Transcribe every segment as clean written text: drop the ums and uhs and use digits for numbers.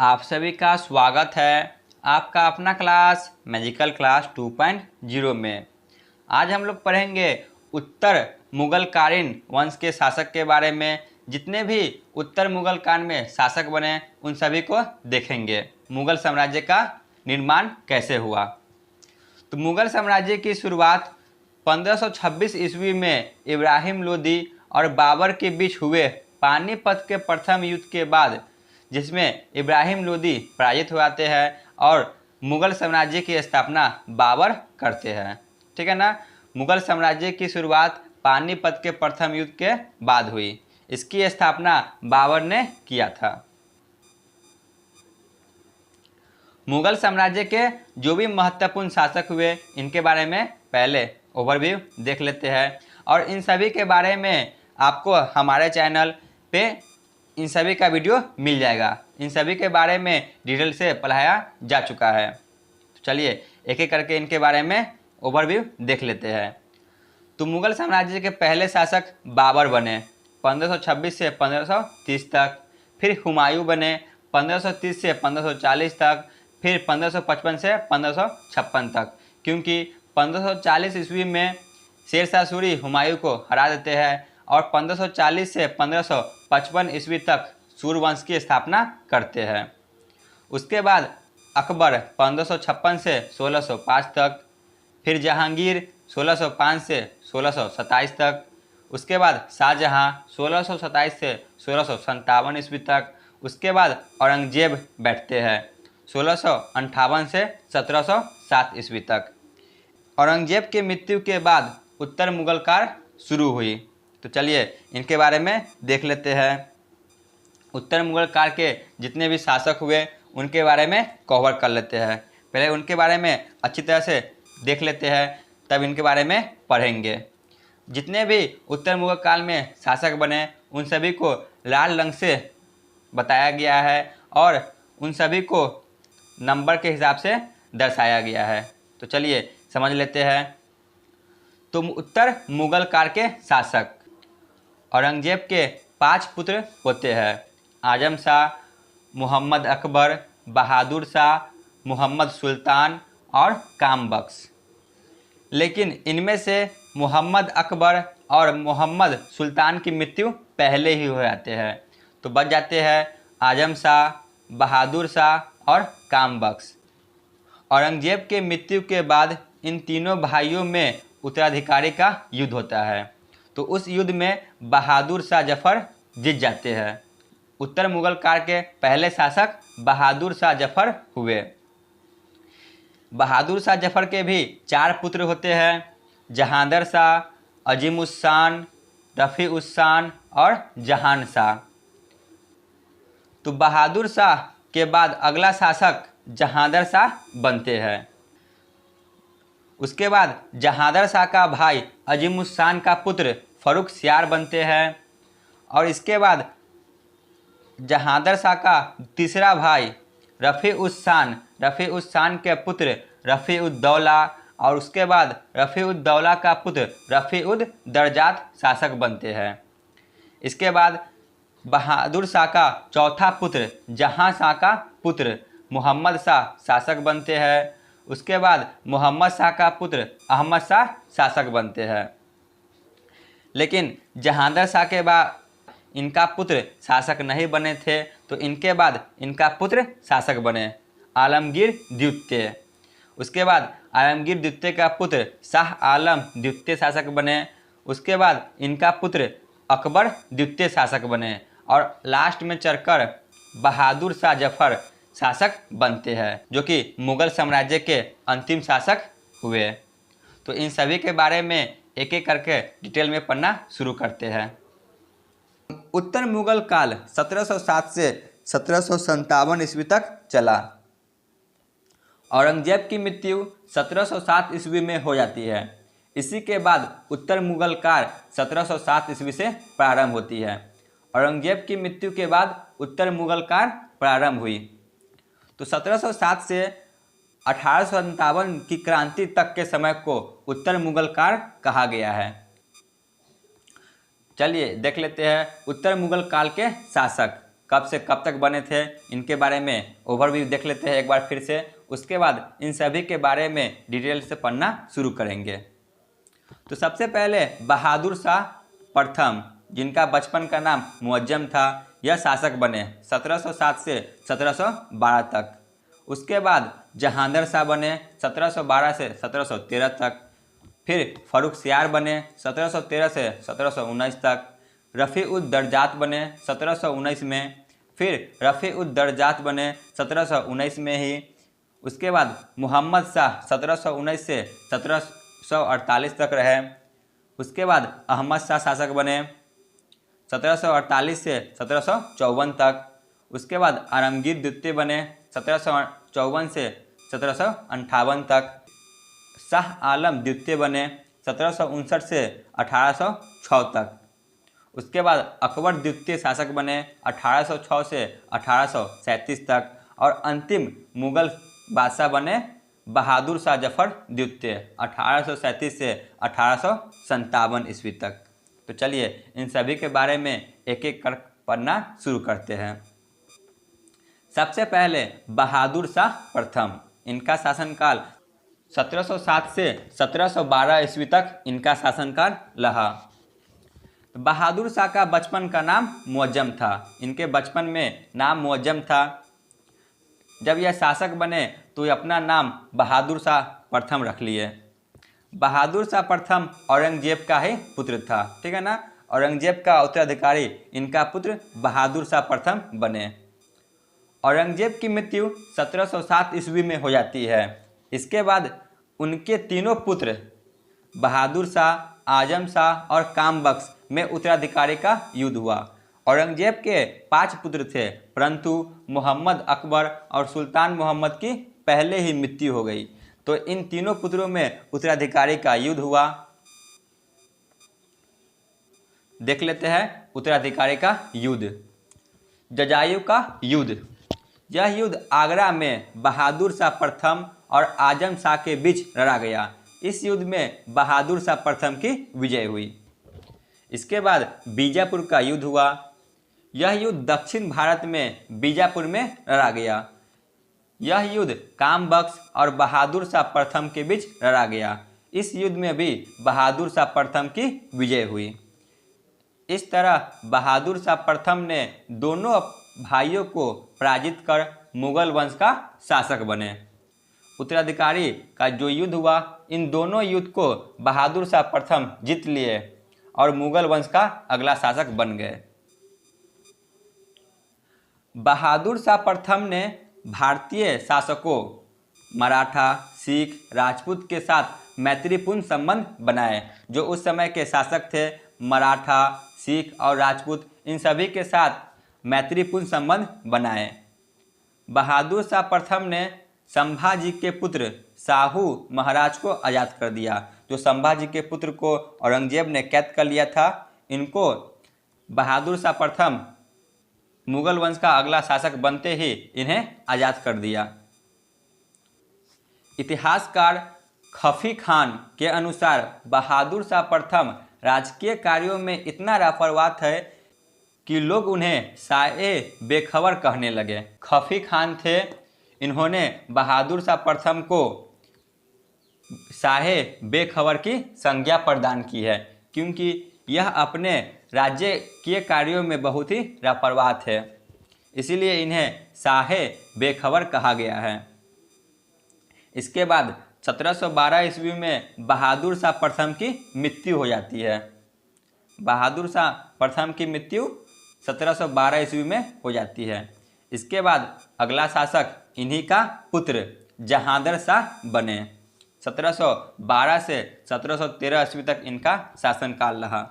आप सभी का स्वागत है आपका अपना क्लास मैजिकल क्लास 2.0 में। आज हम लोग पढ़ेंगे उत्तर मुगलकालीन वंश के शासक के बारे में। जितने भी उत्तर मुगल काल में शासक बने उन सभी को देखेंगे। मुगल साम्राज्य का निर्माण कैसे हुआ। तो मुगल साम्राज्य की शुरुआत 1526 ईस्वी में इब्राहिम लोदी और बाबर के बीच हुए पानीपत के प्रथम युद्ध के बाद, जिसमें इब्राहिम लोदी पराजित हो जाते हैं और मुगल साम्राज्य की स्थापना बाबर करते हैं। ठीक है ना। मुगल साम्राज्य की शुरुआत पानीपत के प्रथम युद्ध के बाद हुई। इसकी स्थापना बाबर ने किया था। मुगल साम्राज्य के जो भी महत्वपूर्ण शासक हुए इनके बारे में पहले ओवरव्यू देख लेते हैं, और इन सभी के बारे में आपको हमारे चैनल पे इन सभी का वीडियो मिल जाएगा। इन सभी के बारे में डिटेल से पढ़ाया जा चुका है। तो चलिए एक एक करके इनके बारे में ओवरव्यू देख लेते हैं। तो मुगल साम्राज्य के पहले शासक बाबर बने 1526 से 1530 तक। फिर हुमायूं बने 1530 से 1540 तक। फिर 1555 से 1556 तक, क्योंकि 1540 ईस्वी में शेरशाह सूरी हुमायूं को हरा देते हैं और 1540 से 1555 ईस्वी तक सूर्यवंश की स्थापना करते हैं। उसके बाद अकबर 1556 से 1605 तक। फिर जहांगीर 1605 से 1627 तक। उसके बाद शाहजहां 1627 से 1657 ईस्वी तक। उसके बाद औरंगजेब बैठते हैं 1658 से 1707 ईस्वी तक। औरंगजेब की मृत्यु के बाद उत्तर मुगल काल शुरू हुई। तो चलिए इनके बारे में देख लेते हैं। उत्तर मुगल काल के जितने भी शासक हुए उनके बारे में कवर कर लेते हैं। पहले उनके बारे में अच्छी तरह से देख लेते हैं, तब इनके बारे में पढ़ेंगे। जितने भी उत्तर मुगल काल में शासक बने उन सभी को लाल रंग से बताया गया है और उन सभी को नंबर के हिसाब से दर्शाया गया है। तो चलिए समझ लेते हैं। तो उत्तर मुगल काल के शासक औरंगजेब के 5 पुत्र होते हैं। आजम शाह, मोहम्मद अकबर, बहादुर शाह, मोहम्मद सुल्तान और कामबख्श। लेकिन इनमें से मोहम्मद अकबर और मोहम्मद सुल्तान की मृत्यु पहले ही हो जाते हैं। तो बच जाते हैं आजम शाह, बहादुर शाह और कामबख्श। औरंगजेब के मृत्यु के बाद इन तीनों भाइयों में उत्तराधिकारी का युद्ध होता है। तो उस युद्ध में बहादुर शाह जफर जीत जाते हैं। उत्तर मुगल काल के पहले शासक बहादुर शाह जफर हुए। बहादुर शाह जफर के भी 4 पुत्र होते हैं, जहांदर शाह, अजीम उस शान, रफ़ी उस शान और जहान शाह। तो बहादुर शाह के बाद अगला शासक जहांदर शाह बनते हैं। उसके बाद जहांदर शाह का भाई अजीम उस शान का पुत्र फर्रुख सियार बनते हैं। और इसके बाद जहांदर शाह का तीसरा भाई रफ़ी उस शान के पुत्र रफ़ी उद दौला, और उसके बाद रफ़ी उद दौला का पुत्र रफ़ी उद दरजात शासक बनते हैं। इसके बाद बहादुर शाह का चौथा पुत्र जहां शाह का पुत्र मोहम्मद शाह शासक बनते हैं। उसके बाद मोहम्मद शाह का पुत्र अहमद शाह शासक बनते हैं। लेकिन जहांदर शाह के बाद इनका पुत्र शासक नहीं बने थे, तो इनके बाद इनका पुत्र शासक बने आलमगीर द्वितीय। उसके बाद आलमगीर द्वितीय का पुत्र शाह आलम द्वितीय शासक बने। उसके बाद इनका पुत्र अकबर द्वितीय शासक बने और लास्ट में चढ़कर बहादुर शाह जफर शासक बनते हैं, जो कि मुगल साम्राज्य के अंतिम शासक हुए। तो इन सभी के बारे में एक एक करके डिटेल में पढ़ना शुरू करते हैं। उत्तर मुगल काल 1707 से 1757 ईस्वी तक चला। औरंगजेब की मृत्यु 1707 ईस्वी में हो जाती है। इसी के बाद उत्तर मुगल काल 1707 ईस्वी से प्रारंभ होती है। औरंगजेब की मृत्यु के बाद उत्तर मुगल काल प्रारंभ हुई। तो 1707 से 1857 की क्रांति तक के समय को उत्तर मुगल काल कहा गया है। चलिए देख लेते हैं उत्तर मुगल काल के शासक। कब से कब तक बने थे, इनके बारे में ओवरव्यू देख लेते हैं एक बार फिर से। उसके बाद इन सभी के बारे में डिटेल से पढ़ना शुरू करेंगे। तो सबसे पहले बहादुर शाह प्रथम, जिनका बचपन का नाम मुअज्जम था, यह शासक बने 1707 से 1712 तक। उसके बाद जहांदर शाह बने 1712 से 1713 तक। फिर फर्रुखसियार बने 1713 से 1719 तक। रफ़ी उद दरजात बने 1719 में। फिर रफ़ी उद दरजात बने 1719 में ही। उसके बाद मोहम्मद शाह 1719 से 1748 तक रहे। उसके बाद अहमद शाह शासक बने 1748 से 1754 तक। उसके बाद आलमगीर द्वितीय बने 1754 से 1758 तक। शाह आलम द्वितीय बने 1759 से 1806 तक। उसके बाद अकबर द्वितीय शासक बने 1806 से 1837 तक। और अंतिम मुगल बादशाह बने बहादुर शाह जफर द्वितीय 1837 से 1857 ईस्वी तक। तो चलिए इन सभी के बारे में एक एक कर पढ़ना शुरू करते हैं। सबसे पहले बहादुर शाह प्रथम, इनका शासनकाल 1707 से 1712 ईस्वी तक इनका शासनकाल रहा। बहादुर शाह का बचपन का नाम मुअज्जम था। इनके बचपन में नाम मुअज्जम था। जब यह शासक बने तो ये अपना नाम बहादुर शाह प्रथम रख लिए। बहादुर शाह प्रथम औरंगजेब का ही पुत्र था, ठीक है ना। औरंगजेब का उत्तराधिकारी इनका पुत्र बहादुर शाह प्रथम बने। औरंगजेब की मृत्यु 1707 ईस्वी में हो जाती है। इसके बाद उनके तीनों पुत्र बहादुर शाह, आजम शाह और कामबख्श में उत्तराधिकारी का युद्ध हुआ। औरंगजेब के 5 पुत्र थे, परंतु मोहम्मद अकबर और सुल्तान मोहम्मद की पहले ही मृत्यु हो गई। तो इन तीनों पुत्रों में उत्तराधिकारी का युद्ध हुआ। देख लेते हैं उत्तराधिकारी का युद्ध। जजायु का युद्ध। यह युद्ध आगरा में बहादुर शाह प्रथम और आजम शाह के बीच लड़ा गया। इस युद्ध में बहादुर शाह प्रथम की विजय हुई। इसके बाद बीजापुर का युद्ध हुआ। यह युद्ध दक्षिण भारत में बीजापुर में लड़ा गया। यह युद्ध कामबख्श और बहादुर शाह प्रथम के बीच लड़ा गया। इस युद्ध में भी बहादुर शाह प्रथम की विजय हुई। इस तरह बहादुर शाह प्रथम ने दोनों भाइयों को पराजित कर मुगल वंश का शासक बने। उत्तराधिकारी का जो युद्ध हुआ, इन दोनों युद्ध को बहादुर शाह प्रथम जीत लिए और मुगल वंश का अगला शासक बन गए। बहादुर शाह प्रथम ने भारतीय शासकों मराठा, सिख, राजपूत के साथ मैत्रीपूर्ण संबंध बनाए। जो उस समय के शासक थे, मराठा, सिख और राजपूत, इन सभी के साथ मैत्रीपूर्ण संबंध बनाए। बहादुर शाह प्रथम ने संभाजी के पुत्र शाहू महाराज को आज़ाद कर दिया। जो संभाजी के पुत्र को औरंगजेब ने कैद कर लिया था, इनको बहादुर शाह प्रथम मुगल वंश का अगला शासक बनते ही इन्हें आज़ाद कर दिया। इतिहासकार खफी खान के अनुसार बहादुर शाह प्रथम राजकीय कार्यों में इतना लापरवाह थे कि लोग उन्हें शाहे बेखबर कहने लगे। खफी खान थे, इन्होंने बहादुर शाह प्रथम को शाहे बेखबर की संज्ञा प्रदान की है, क्योंकि यह अपने राज्य के कार्यों में बहुत ही लापरवाह थे। इसीलिए इन्हें शाहे बेखबर कहा गया है। इसके बाद 1712 ईस्वी में बहादुर शाह प्रथम की मृत्यु हो जाती है। बहादुर शाह प्रथम की मृत्यु 1712 ईस्वी में हो जाती है। इसके बाद अगला शासक इन्हीं का पुत्र जहांदर शाह बने। 1712 से 1713 ईस्वी तक इनका शासनकाल रहा।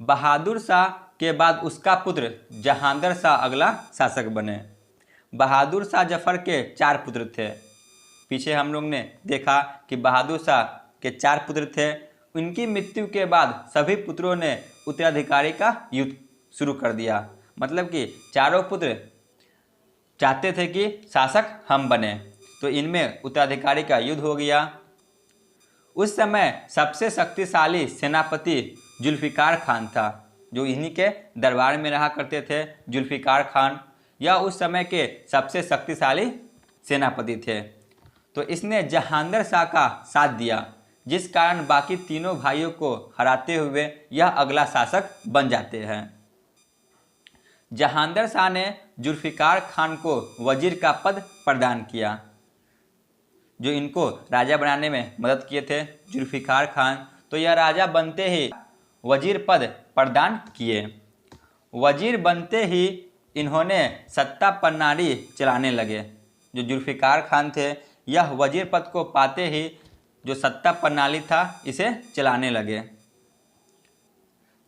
बहादुर शाह के बाद उसका पुत्र जहांदर शाह अगला शासक बने। बहादुर शाह जफर के 4 पुत्र थे। पीछे हम लोग ने देखा कि बहादुर शाह के 4 पुत्र थे। उनकी मृत्यु के बाद सभी पुत्रों ने उत्तराधिकारी का युद्ध शुरू कर दिया। मतलब कि चारों पुत्र चाहते थे कि शासक हम बने, तो इनमें उत्तराधिकारी का युद्ध हो गया। उस समय सबसे शक्तिशाली सेनापति जुल्फिकार खान था। जो इन्हीं के दरबार में रहा करते थे, जुल्फ़िकार खान, यह उस समय के सबसे शक्तिशाली सेनापति थे। तो इसने जहांगीर शाह का साथ दिया, जिस कारण बाकी तीनों भाइयों को हराते हुए यह अगला शासक बन जाते हैं। जहांगीर शाह ने जुल्फ़िकार खान को वजीर का पद प्रदान किया, जो इनको राजा बनाने में मदद किए थे जुल्फ़िकार खान। तो यह राजा बनते ही वजीर पद प्रदान किए। वजीर बनते ही इन्होंने सत्ता प्रणाली चलाने लगे। जो जुल्फ़िकार खान थे, यह वजीर पद को पाते ही जो सत्ता प्रणाली था इसे चलाने लगे।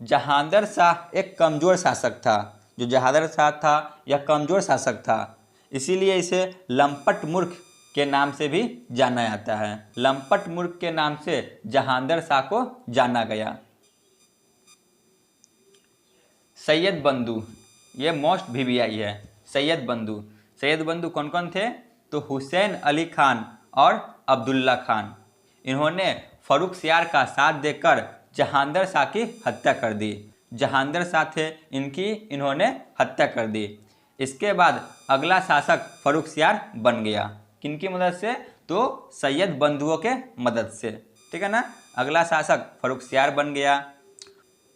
जहांगीर शाह एक कमज़ोर शासक था। जो जहांगीर शाह था यह कमज़ोर शासक था, इसीलिए इसे लंपट मूर्ख के नाम से भी जाना जाता है। लंपट मूर्ख के नाम से जहांगीर शाह को जाना गया। सैयद बंधु, ये मोस्ट वीवीआई है। सैयद बंधु कौन कौन थे? तो हुसैन अली खान और अब्दुल्ला खान। इन्होंने फर्रुखसियार का साथ देकर जहांगीर शाह की हत्या कर दी। जहांगीर शाह थे, इनकी इन्होंने हत्या कर दी। इसके बाद अगला शासक फर्रुखसियार बन गया। किनकी मदद से? तो सैयद बंधुओं के मदद से, ठीक है ना। अगला शासक फर्रुखसियार बन गया।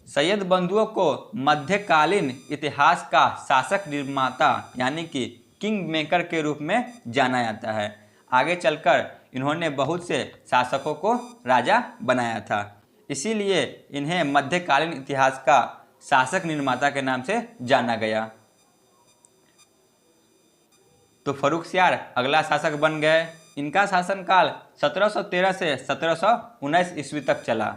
सैयद बंधुओं को मध्यकालीन इतिहास का शासक निर्माता यानी कि किंग मेकर के रूप में जाना जाता है। आगे चलकर इन्होंने बहुत से शासकों को राजा बनाया था, इसीलिए इन्हें मध्यकालीन इतिहास का शासक निर्माता के नाम से जाना गया। तो फर्रुखसियार अगला शासक बन गए। इनका शासनकाल 1713 से 1719 ईस्वी तक चला।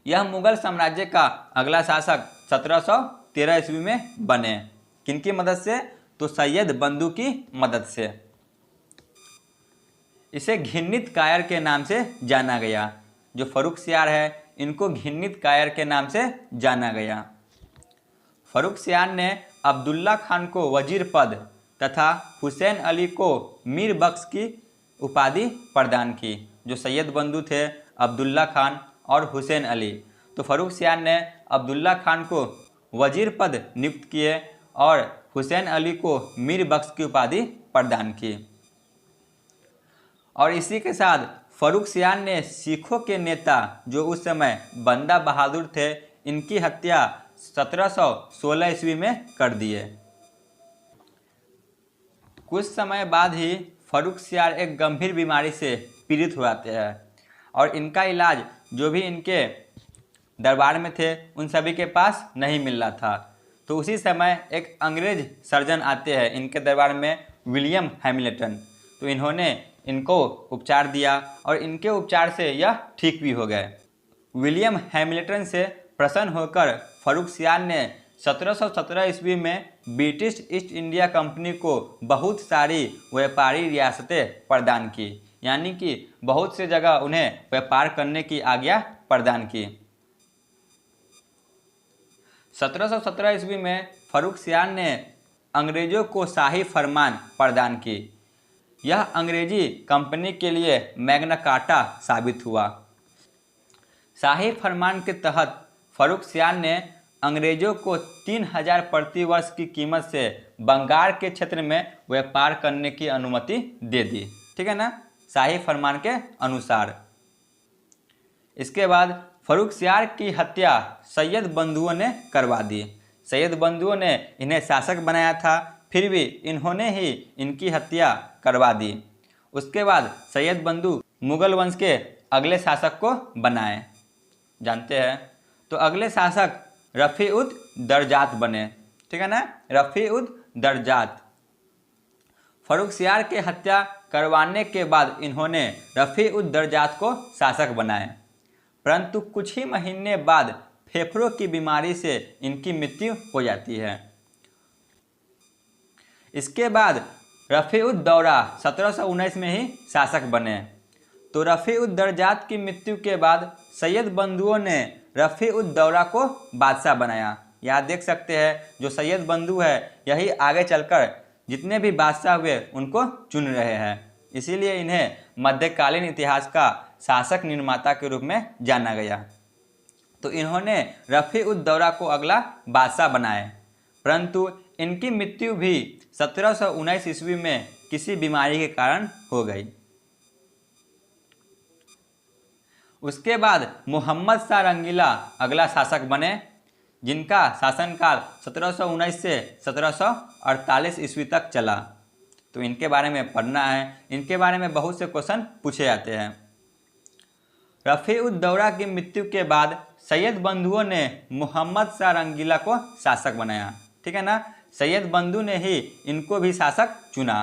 यह मुगल साम्राज्य का अगला शासक 1713 ईस्वी में बने। किनकी मदद से? तो सैयद बंधु की मदद से। इसे घिन्नित कायर के नाम से जाना गया। जो फर्रुखसियार है, इनको घिन्नित कायर के नाम से जाना गया। फर्रुखसियार ने अब्दुल्ला खान को वजीर पद तथा हुसैन अली को मीर बख्श की उपाधि प्रदान की। जो सैयद बंधु थे, अब्दुल्ला खान और हुसैन अली, तो फर्रुखसियार ने अब्दुल्ला खान को वजीर पद नियुक्त किए और हुसैन अली को मीर बख्श की उपाधि प्रदान की। और इसी के साथ फर्रुखसियार ने सिखों के नेता जो उस समय बंदा बहादुर थे, इनकी हत्या 1716 ईस्वी में कर दिए। कुछ समय बाद ही फर्रुखसियार एक गंभीर बीमारी से पीड़ित हो जाते हैं और इनका इलाज जो भी इनके दरबार में थे उन सभी के पास नहीं मिल रहा था। तो उसी समय एक अंग्रेज सर्जन आते हैं इनके दरबार में, विलियम हैमिल्टन। तो इन्होंने इनको उपचार दिया और इनके उपचार से यह ठीक भी हो गए। विलियम हैमिल्टन से प्रसन्न होकर फर्रुखसियार ने 1717 ईस्वी में ब्रिटिश ईस्ट इंडिया कंपनी को बहुत सारी व्यापारी रियासतें प्रदान की, यानी कि बहुत से जगह उन्हें व्यापार करने की आज्ञा प्रदान की। 1717 ईस्वी में फर्रुखसियार ने अंग्रेजों को शाही फरमान प्रदान की। यह अंग्रेजी कंपनी के लिए मैग्ना कार्टा साबित हुआ। शाही फरमान के तहत फर्रुखसियार ने अंग्रेजों को 3000 प्रति वर्ष की कीमत से बंगाल के क्षेत्र में व्यापार करने की अनुमति दे दी, ठीक है ना, शाही फरमान के अनुसार। इसके बाद फर्रुखसियार की हत्या सैयद बंधुओं ने करवा दी। सैयद बंधुओं ने इन्हें शासक बनाया था, फिर भी इन्होंने ही इनकी हत्या करवा दी। उसके बाद सैयद बंधु मुगल वंश के अगले शासक को बनाए, जानते हैं। तो अगले शासक रफ़ी-उद-दरजात बने, ठीक है ना, रफ़ी-उद-दरजात। फर्रुखसियार के हत्या करवाने के बाद इन्होंने रफ़ी-उद-दरजात को शासक बनाए, परंतु कुछ ही महीने बाद फेफड़ों की बीमारी से इनकी मृत्यु हो जाती है। इसके बाद रफ़ी-उद-दौला 1719 में ही शासक बने। तो रफ़ी-उद-दरजात की मृत्यु के बाद सैयद बंधुओं ने रफ़ी-उद-दौला को बादशाह बनाया। यहाँ देख सकते हैं जो सैयद बंधु है यही आगे चलकर जितने भी बादशाह हुए उनको चुन रहे हैं, इसीलिए इन्हें मध्यकालीन इतिहास का शासक निर्माता के रूप में जाना गया। तो इन्होंने रफ़ी-उद-दौला को अगला बादशाह बनाए, परंतु इनकी मृत्यु भी 1719 ईस्वी में किसी बीमारी के कारण हो गई। उसके बाद मोहम्मद शाह रंगीला अगला शासक बने, जिनका शासनकाल 1719 से 1748 ईस्वी तक चला। तो इनके बारे में पढ़ना है, इनके बारे में बहुत से क्वेश्चन पूछे जाते हैं। रफ़ी-उद-दौला की मृत्यु के बाद सैयद बंधुओं ने मोहम्मद शाह रंगीला को शासक बनाया, ठीक है ना। सैयद बंधु ने ही इनको भी शासक चुना,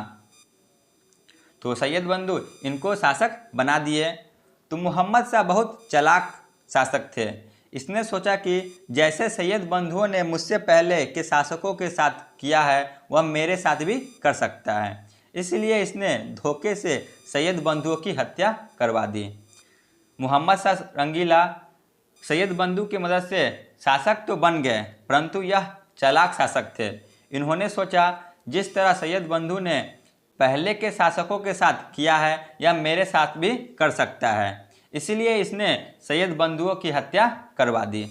तो सैयद बंधु इनको शासक बना दिए। तो मोहम्मद शाह बहुत चालाक शासक थे। इसने सोचा कि जैसे सैयद बंधुओं ने मुझसे पहले के शासकों के साथ किया है वह मेरे साथ भी कर सकता है, इसलिए इसने धोखे से सैयद बंधुओं की हत्या करवा दी। मोहम्मद शाह रंगीला सैयद बंधु की मदद से शासक तो बन गए, परंतु यह चालाक शासक थे। इन्होंने सोचा जिस तरह सैयद बंधु ने पहले के शासकों के साथ किया है यह मेरे साथ भी कर सकता है, इसलिए इसने सैयद बंधुओं की हत्या करवा दी,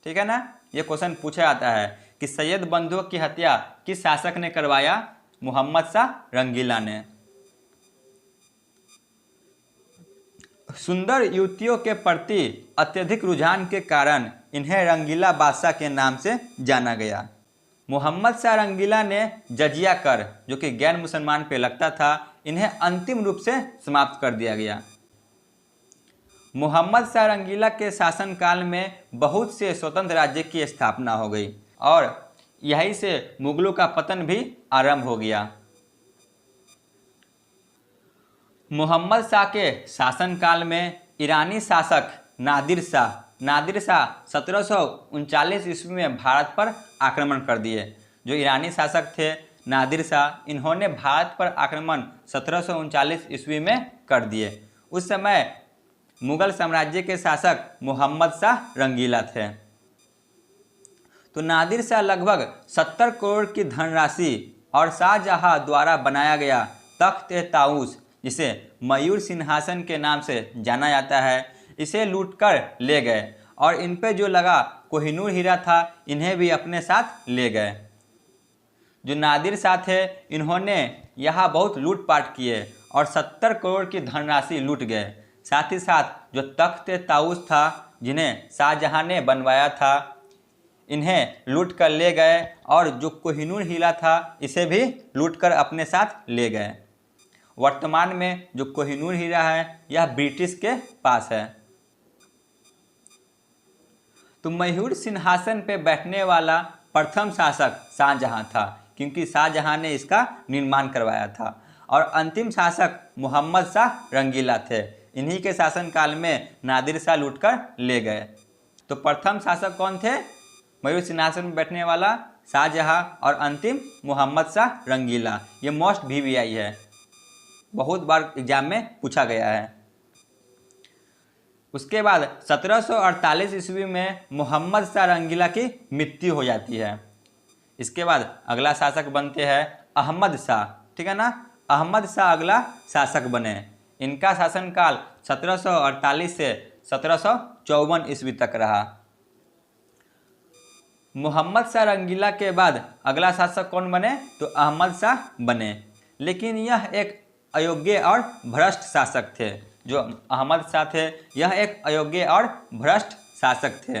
ठीक है ना। ये क्वेश्चन पूछा जाता है कि सैयद बंधुओं की हत्या किस शासक ने करवाया? मोहम्मद शाह रंगीला ने। सुंदर युवतियों के प्रति अत्यधिक रुझान के कारण इन्हें रंगीला बादशाह के नाम से जाना गया। मोहम्मद शाह रंगीला ने जजिया कर, जो कि गैर मुसलमान पे लगता था, इन्हें अंतिम रूप से समाप्त कर दिया गया। मोहम्मद शाह रंगीला के शासनकाल में बहुत से स्वतंत्र राज्य की स्थापना हो गई और यहीं से मुगलों का पतन भी आरंभ हो गया। मोहम्मद शाह के शासनकाल में ईरानी शासक नादिर शाह 1739 ईस्वी में भारत पर आक्रमण कर दिए। जो ईरानी शासक थे नादिर शाह, इन्होंने भारत पर आक्रमण 1739 ईस्वी में कर दिए। उस समय मुगल साम्राज्य के शासक मोहम्मद शाह रंगीला थे। तो नादिर शाह लगभग 70 करोड़ की धनराशि और शाहजहां द्वारा बनाया गया तख्त-ए-ताऊस, जिसे मयूर सिंहासन के नाम से जाना जाता है, इसे लूटकर ले गए और इन पे जो लगा कोहिनूर हीरा था इन्हें भी अपने साथ ले गए। जो नादिर शाह थे इन्होंने यहाँ बहुत लूटपाट किए और 70 करोड़ की धनराशि लूट गए। साथ ही साथ जो तख्त-ए-ताऊस था जिन्हें शाहजहां ने बनवाया था, इन्हें लूट कर ले गए और जो कोहिनूर हीरा था इसे भी लूट कर अपने साथ ले गए। वर्तमान में जो कोहिनूर हीरा है यह ब्रिटिश के पास है। तो मयूर सिंहासन पे बैठने वाला प्रथम शासक शाहजहां था, क्योंकि शाहजहां ने इसका निर्माण करवाया था। और अंतिम शासक मोहम्मद शाह रंगीला थे। इन्हीं के शासनकाल में नादिर शाह लूटकर ले गए। तो प्रथम शासक कौन थे? मयूर सिंहासन में बैठने वाला शाहजहां और अंतिम मोहम्मद शाह रंगीला। ये मोस्ट VVI है, बहुत बार एग्जाम में पूछा गया है। उसके बाद 1748 ईस्वी में मोहम्मद शाह रंगीला की मृत्यु हो जाती है। इसके बाद अगला शासक बनते हैं अहमद शाह, ठीक है ना। अहमद शाह अगला शासक बने। इनका शासनकाल 1748 से 1754 ईस्वी तक रहा। मोहम्मद शाह रंगीला के बाद अगला शासक कौन बने? तो अहमद शाह बने। लेकिन यह एक अयोग्य और भ्रष्ट शासक थे। जो अहमद शाह थे यह एक अयोग्य और भ्रष्ट शासक थे।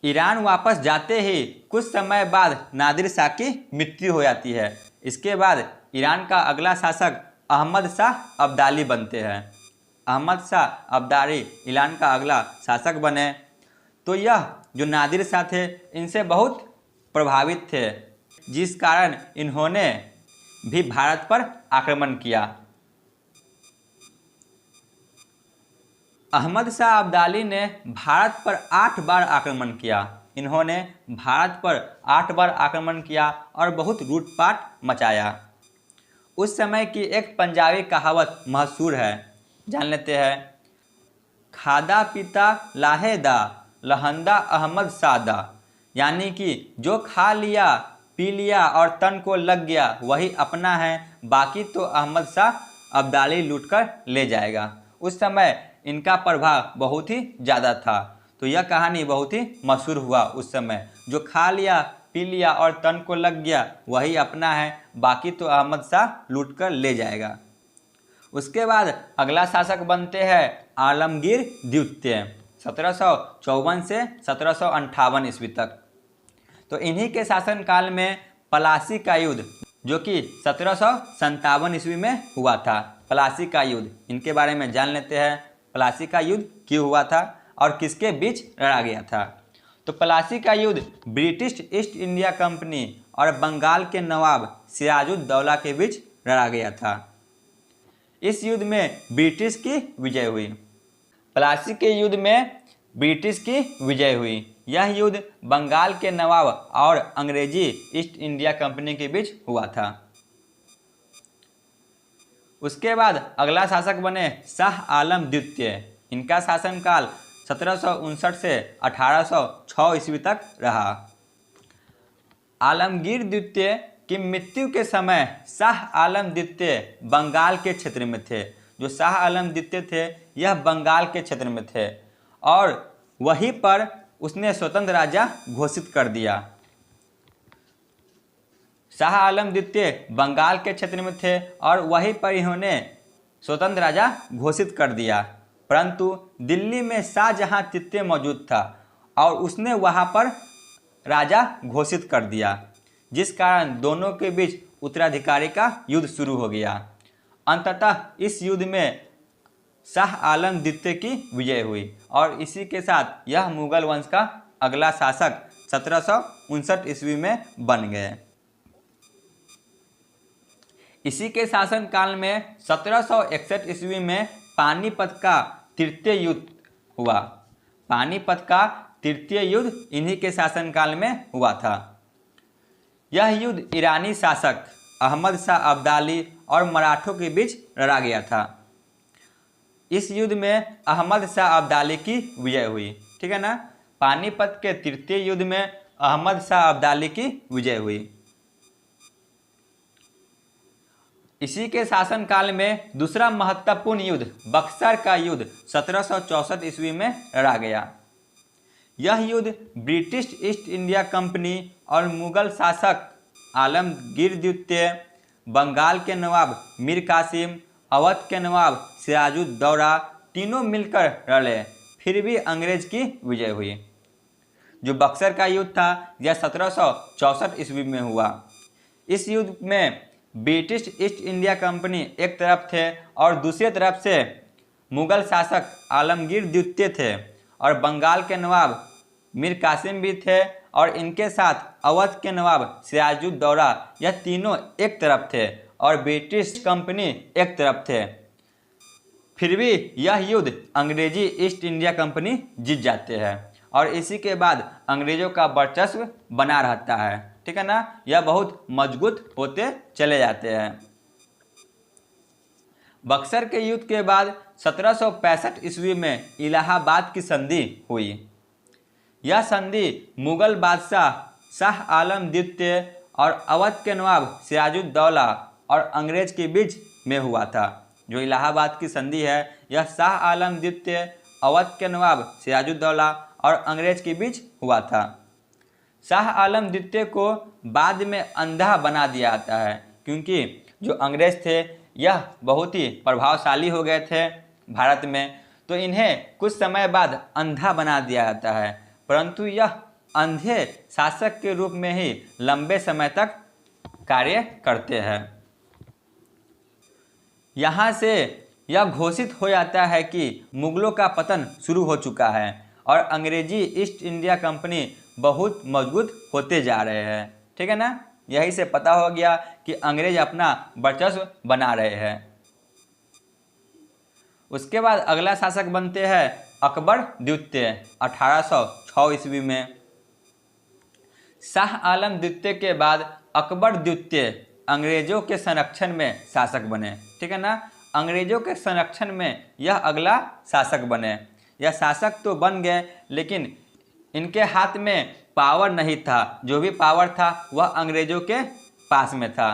ईरान वापस जाते ही कुछ समय बाद नादिर शाह की मृत्यु हो जाती है। इसके बाद ईरान का अगला शासक अहमद शाह अब्दाली बनते हैं। अहमद शाह अब्दाली ईरान का अगला शासक बने। तो यह जो नादिर शाह थे इनसे बहुत प्रभावित थे, जिस कारण इन्होंने भी भारत पर आक्रमण किया। अहमद शाह अब्दाली ने भारत पर 8 बार आक्रमण किया। इन्होंने भारत पर 8 बार आक्रमण किया और बहुत लूटपाट मचाया। उस समय की एक पंजाबी कहावत मशहूर है, जान लेते हैं। खादा पीता लाहेदा लहंदा अहमद सादा, यानी कि जो खा लिया पी लिया और तन को लग गया वही अपना है, बाकी तो अहमद शाह अब्दाली लूटकर ले जाएगा। उस समय इनका प्रभाव बहुत ही ज़्यादा था। तो यह कहानी बहुत ही मशहूर हुआ उस समय, जो खा लिया पी लिया और तन को लग गया वही अपना है, बाकी तो अहमद शाह लूट कर ले जाएगा। उसके बाद अगला शासक बनते हैं आलमगीर द्वितीय, 1754 से 1758 ईस्वी तक। तो इन्हीं के शासनकाल में प्लासी का युद्ध, जो कि 1757 ईस्वी में हुआ था, प्लासी का युद्ध, इनके बारे में जान लेते हैं। प्लासी का युद्ध क्यों हुआ था और किसके बीच लड़ा गया था। तो प्लासी का युद्ध ब्रिटिश ईस्ट इंडिया कंपनी और बंगाल के नवाब सिराजुद्दौला के बीच लड़ा गया था। इस युद्ध में ब्रिटिश की विजय हुई। प्लासी के युद्ध में ब्रिटिश की विजय हुई। यह युद्ध बंगाल के नवाब और अंग्रेजी ईस्ट इंडिया कंपनी के बीच हुआ था। उसके बाद अगला शासक बने शाह आलम द्वितीय। इनका शासनकाल 1759 से 1806 ईस्वी तक रहा। आलमगीर द्वितीय की मृत्यु के समय शाह आलम द्वितीय बंगाल के क्षेत्र में थे। जो शाह आलम द्वितीय थे यह बंगाल के क्षेत्र में थे और वहीं पर उसने स्वतंत्र राजा घोषित कर दिया। शाह आलम द्वितीय बंगाल के क्षेत्र में थे और वहीं पर इन्होंने स्वतंत्र राजा घोषित कर दिया, परंतु दिल्ली में शाहजहां तृतीय मौजूद था और उसने वहां पर राजा घोषित कर दिया, जिस कारण दोनों के बीच उत्तराधिकारी का युद्ध शुरू हो गया। अंततः इस युद्ध में शाह आलम द्वितीय की विजय हुई और इसी के साथ यह मुगल वंश का अगला शासक 1759 ईस्वी में बन गए। इसी के शासनकाल में 1761 ईस्वी में पानीपत का तृतीय युद्ध हुआ। पानीपत का तृतीय युद्ध इन्हीं के शासनकाल में हुआ था। यह युद्ध ईरानी शासक अहमद शाह अब्दाली और मराठों के बीच लड़ा गया था। इस युद्ध में अहमद शाह अब्दाली की विजय हुई। ठीक है ना। पानीपत के तृतीय युद्ध में अहमद शाह अब्दाली की विजय हुई। इसी के शासनकाल में दूसरा महत्वपूर्ण युद्ध बक्सर का युद्ध 1764 ईस्वी में लड़ा गया। यह युद्ध ब्रिटिश ईस्ट इंडिया कंपनी और मुगल शासक आलमगीर द्वितीय, बंगाल के नवाब मीर कासिम, अवध के नवाब सिराजुद्दौला तीनों मिलकर लड़े, फिर भी अंग्रेज की विजय हुई। जो बक्सर का युद्ध था यह 1764 ईस्वी में हुआ। इस युद्ध में ब्रिटिश ईस्ट इंडिया कंपनी एक तरफ थे और दूसरी तरफ से मुगल शासक आलमगीर द्वितीय थे और बंगाल के नवाब मीर कासिम भी थे और इनके साथ अवध के नवाब सिराजुद्दौला, यह तीनों एक तरफ थे और ब्रिटिश कंपनी एक तरफ थे। फिर भी यह युद्ध अंग्रेजी ईस्ट इंडिया कंपनी जीत जाते हैं और इसी के बाद अंग्रेजों का वर्चस्व बना रहता है। ठीक है ना। यह बहुत मजबूत होते चले जाते हैं। बक्सर के युद्ध के बाद 1765 ईस्वी में इलाहाबाद की संधि हुई। यह संधि मुगल बादशाह शाह आलम द्वितीय और अवध के नवाब सिराजुद्दौला और अंग्रेज के बीच में हुआ था। जो इलाहाबाद की संधि है यह शाह आलम द्वितीय, अवध के नवाब सिराजुद्दौला और अंग्रेज के बीच हुआ था। शाह आलम द्वितीय को बाद में अंधा बना दिया जाता है, क्योंकि जो अंग्रेज थे यह बहुत ही प्रभावशाली हो गए थे भारत में, तो इन्हें कुछ समय बाद अंधा बना दिया जाता है, परंतु यह अंधे शासक के रूप में ही लंबे समय तक कार्य करते हैं। यहाँ से यह घोषित हो जाता है कि मुगलों का पतन शुरू हो चुका है और अंग्रेजी ईस्ट इंडिया कंपनी बहुत मजबूत होते जा रहे हैं। ठीक है ना। यही से पता हो गया कि अंग्रेज अपना वर्चस्व बना रहे हैं। उसके बाद अगला शासक बनते हैं अकबर द्वितीय 1806 ईस्वी में। शाह आलम द्वितीय के बाद अकबर द्वितीय अंग्रेजों के संरक्षण में शासक बने। ठीक है ना। अंग्रेजों के संरक्षण में यह अगला शासक बने। यह शासक तो बन गए लेकिन इनके हाथ में पावर नहीं था। जो भी पावर था वह अंग्रेजों के पास में था।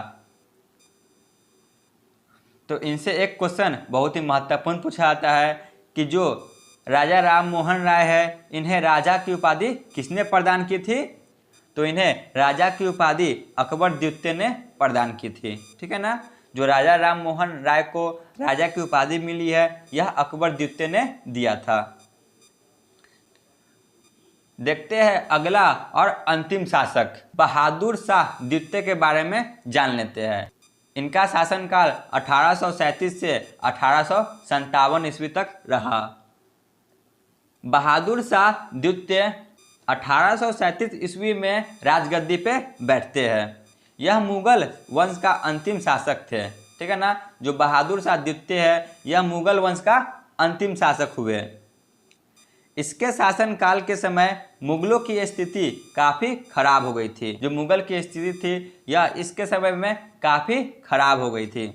तो इनसे एक क्वेश्चन बहुत ही महत्वपूर्ण पूछा जाता है कि जो राजा राम मोहन राय है, इन्हें राजा की उपाधि किसने प्रदान की थी? तो इन्हें राजा की उपाधि अकबर द्वितीय ने प्रदान की थी। ठीक है ना, जो राजा राम मोहन राय को राजा की उपाधि मिली है, यह अकबर द्वितीय ने दिया था। देखते हैं अगला और अंतिम शासक बहादुर शाह द्वितीय के बारे में जान लेते हैं। इनका शासनकाल 1837 से 1857 ईस्वी तक रहा। बहादुर शाह द्वितीय 1837 ईस्वी में राजगद्दी पे बैठते हैं। यह मुगल वंश का अंतिम शासक थे। ठीक है ना, जो बहादुर शाह द्वितीय है, यह मुगल वंश का अंतिम शासक हुए। इसके शासनकाल के समय मुगलों की स्थिति काफ़ी खराब हो गई थी। जो मुगल की स्थिति थी, यह इसके समय में काफ़ी खराब हो गई थी।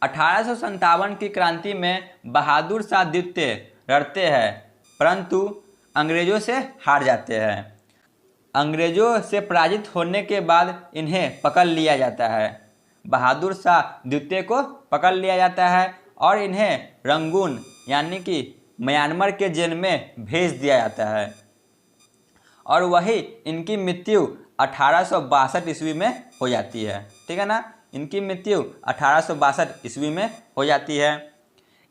1857 की क्रांति में बहादुर शाह द्वितीय लड़ते हैं, परंतु अंग्रेजों से हार जाते हैं। अंग्रेजों से पराजित होने के बाद इन्हें पकड़ लिया जाता है। बहादुर शाह द्वितीय को पकड़ लिया जाता है और इन्हें रंगून यानी कि म्यांमार के जेल में भेज दिया जाता है, और वही इनकी मृत्यु 1862 ईस्वी में हो जाती है। ठीक है ना, इनकी मृत्यु 1862 ईस्वी में हो जाती है।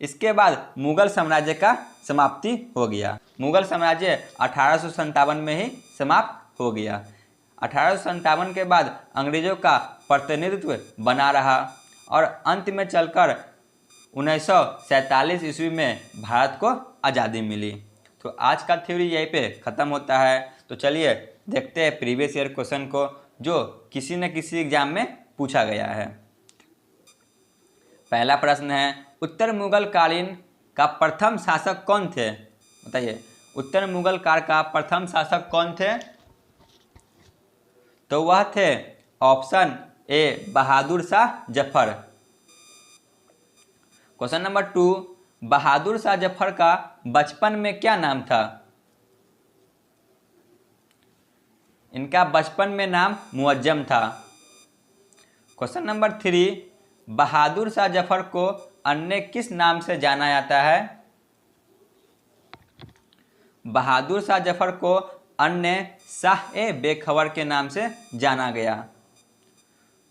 इसके बाद मुगल साम्राज्य का समाप्ति हो गया। मुगल साम्राज्य 1857 में ही समाप्त हो गया। 1857 के बाद अंग्रेजों का प्रतिनिधित्व बना रहा और अंत में चलकर 1947 ईस्वी में भारत को आज़ादी मिली। तो आज का थ्योरी यहीं पे ख़त्म होता है। तो चलिए देखते हैं प्रीवियस ईयर क्वेश्चन को, जो किसी न किसी एग्जाम में पूछा गया है। पहला प्रश्न है, उत्तर मुगल कालीन का प्रथम शासक कौन थे? बताइए, उत्तर मुगल काल का प्रथम शासक कौन थे? तो वह थे option A Bahadur Shah Zafar. Question number 2, Bahadur Shah Zafar का बचपन में क्या नाम था? इनका बचपन में नाम मुअज्जम था। क्वेश्चन नंबर 3, बहादुर शाह जफर को अन्य किस नाम से जाना जाता है? बहादुर शाह जफर को अन्य शाह ए बेखबर के नाम से जाना गया।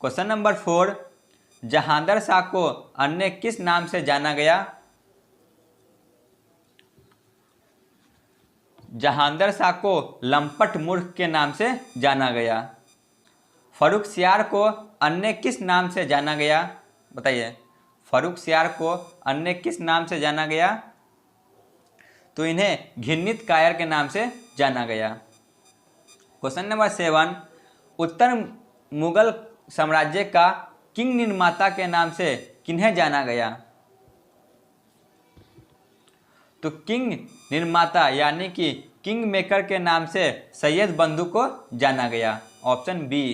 क्वेश्चन नंबर 4, जहांगीर शाह को अन्य किस नाम से जाना गया? जहांगीर शाह को लंपट मूर्ख के नाम से जाना गया। फर्रुखसियार को अन्य किस नाम से जाना गया? बताइए, फर्रुखसियार को अन्य किस नाम से जाना गया? तो इन्हें घिन्नित कायर के नाम से जाना गया। क्वेश्चन नंबर 7, उत्तर मुगल साम्राज्य का किंग निर्माता के नाम से किन्हें जाना गया? तो किंग निर्माता यानी कि किंग मेकर के नाम से सैयद बंधु को जाना गया। Option B.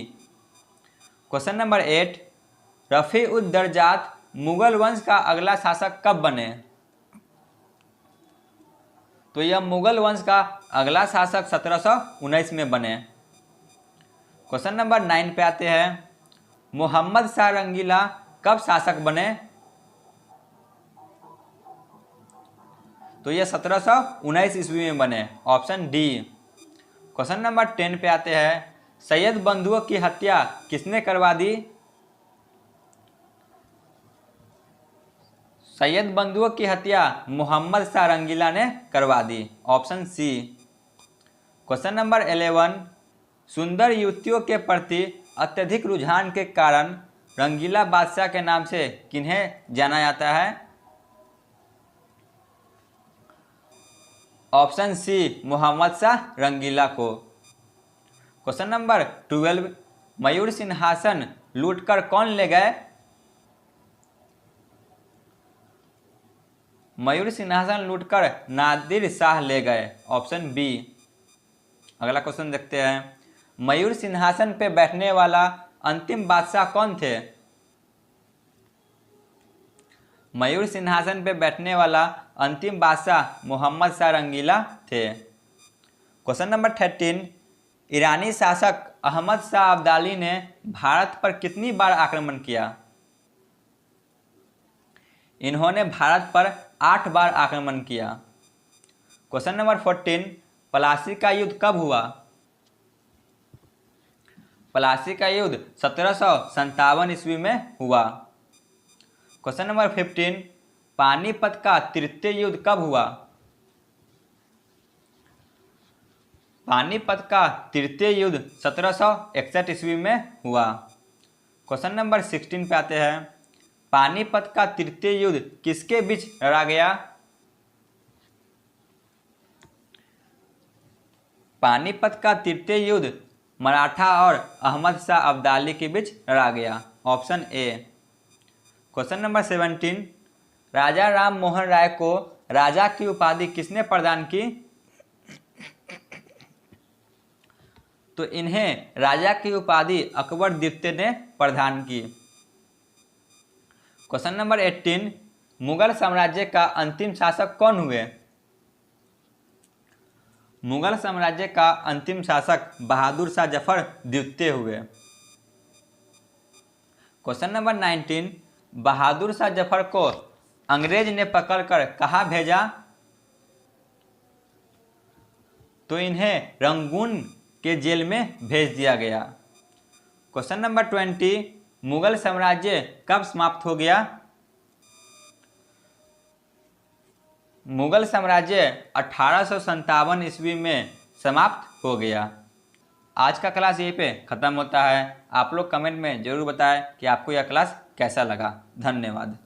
Question number 8, Rafi ud Darajat Mughal वंश का अगला शासक कब बने? तो यह मुगल वंश का अगला शासक 1719 में बने। क्वेश्चन नंबर 9 पे आते हैं, मोहम्मद शाह रंगीला कब शासक बने? तो यह 1719 ईस्वी में बने। Option D. क्वेश्चन नंबर 10 पे आते हैं, सैयद बंधुओं की हत्या किसने करवा दी? सैयद बंधुओं की हत्या मोहम्मद शाह रंगीला ने करवा दी। Option C. क्वेश्चन नंबर 11, सुंदर युवतियों के प्रति अत्यधिक रुझान के कारण रंगीला बादशाह के नाम से किन्हें जाना जाता है? ऑप्शन सी, मोहम्मद शाह रंगीला को। क्वेश्चन नंबर 12, मयूर सिंहासन लूटकर कौन ले गए? मयूर सिंहासन लूटकर नादिर शाह ले गए। Option B. अगला क्वेश्चन देखते हैं, मयूर सिंहासन पे बैठने वाला अंतिम बादशाह कौन थे? मयूर सिंहासन पे बैठने वाला अंतिम बादशाह मोहम्मद शाह रंगीला थे। क्वेश्चन नंबर 13, ईरानी शासक अहमद शाह अब्दाली ने भारत पर कितनी बार आक्रमण किया? इन्होंने भारत पर 8 बार आक्रमण किया? क्वेश्चन नंबर 14, प्लासी का युद्ध कब हुआ? प्लासी का युद्ध 1757 ईस्वी में हुआ। क्वेश्चन नंबर 15, पानीपत का तृतीय युद्ध कब हुआ? पानीपत का तृतीय युद्ध 1761 ईस्वी में हुआ। क्वेश्चन नंबर 16 पे आते हैं, पानीपत का तृतीय युद्ध किसके बीच लड़ा गया? पानीपत का तृतीय युद्ध मराठा और अहमद शाह अब्दाली के बीच लड़ा गया। Option A. क्वेश्चन नंबर 17, राजा राम मोहन राय को राजा की उपाधि किसने प्रदान की? तो इन्हें राजा की उपाधि अकबर द्वितीय ने प्रदान की। क्वेश्चन नंबर 18, मुगल साम्राज्य का अंतिम शासक कौन हुए? मुगल साम्राज्य का अंतिम शासक बहादुर शाह जफर द्वितीय हुए। क्वेश्चन नंबर 19, बहादुर शाह जफर को अंग्रेज ने पकड़कर कहाँ भेजा? तो इन्हें रंगून के जेल में भेज दिया गया। क्वेश्चन नंबर 20, मुगल साम्राज्य कब समाप्त हो गया? मुगल साम्राज्य 1857 ईस्वी में समाप्त हो गया। आज का क्लास यहीं पे ख़त्म होता है। आप लोग कमेंट में ज़रूर बताएं कि आपको यह क्लास कैसा लगा। धन्यवाद।